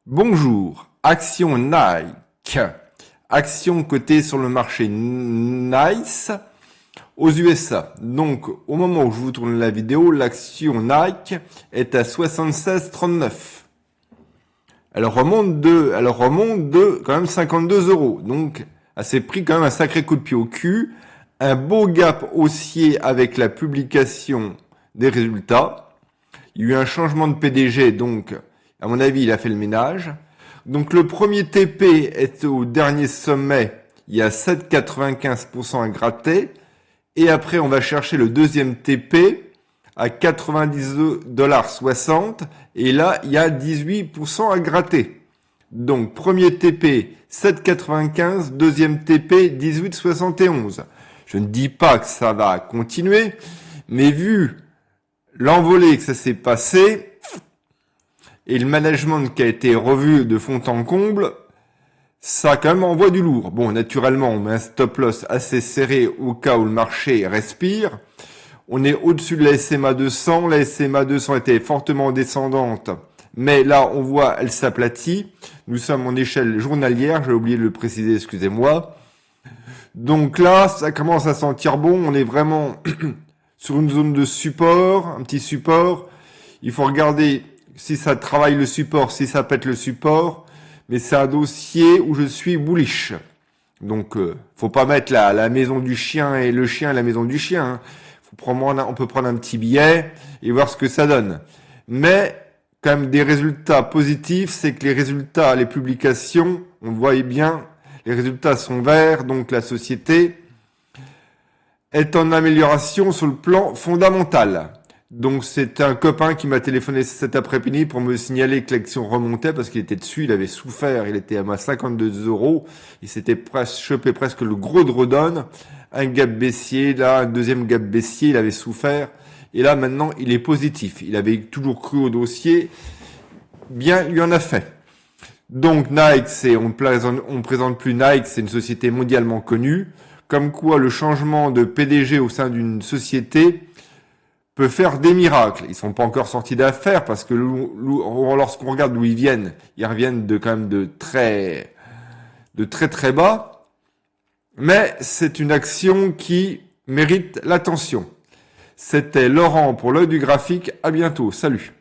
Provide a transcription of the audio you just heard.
Bonjour, action Nike. Action cotée sur le marché NICE aux USA. Donc, au moment où je vous tourne la vidéo, l'action Nike est à 76,39. Elle remonte de quand même 52 euros. Donc, elle s'est pris quand même un sacré coup de pied au cul. Un beau gap haussier avec la publication des résultats. Il y a eu un changement de PDG, donc, à mon avis, il a fait le ménage. Donc, le premier TP est au dernier sommet. Il y a 7,95% à gratter. Et après, on va chercher le deuxième TP à 90,60 $. Et là, il y a 18% à gratter. Donc, premier TP, 7,95. Deuxième TP, 18,71. Je ne dis pas que ça va continuer, mais vu l'envolée que ça s'est passé et le management qui a été revu de fond en comble, ça quand même envoie du lourd. Bon, naturellement, on met un stop loss assez serré au cas où le marché respire. On est au-dessus de la SMA 200. La SMA 200 était fortement descendante, mais là, on voit, elle s'aplatit. Nous sommes en échelle journalière, j'ai oublié de le préciser, excusez-moi. Donc là, ça commence à sentir bon. On est vraiment sur une zone de support, un petit support. Il faut regarder si ça travaille le support, si ça pète le support. Mais c'est un dossier où je suis bullish. Donc, faut pas mettre la maison du chien et le chien à la maison du chien. Hein. On peut prendre un petit billet et voir ce que ça donne. Mais, quand même, des résultats positifs, c'est que les résultats, les publications, on voit bien, les résultats sont verts, donc la société est en amélioration sur le plan fondamental. Donc c'est un copain qui m'a téléphoné cet après-midi pour me signaler que l'action remontait parce qu'il était dessus, il avait souffert, il était à 52 euros, il s'était chopé presque le gros drawdown, un gap baissier, là un deuxième gap baissier, il avait souffert, et là maintenant il est positif, il avait toujours cru au dossier, bien lui en a fait. Donc Nike, on présente plus Nike, c'est une société mondialement connue, comme quoi le changement de PDG au sein d'une société peut faire des miracles. Ils sont pas encore sortis d'affaires parce que lorsqu'on regarde d'où ils reviennent de quand même de très très bas. Mais c'est une action qui mérite l'attention. C'était Laurent pour l'œil du graphique. À bientôt. Salut.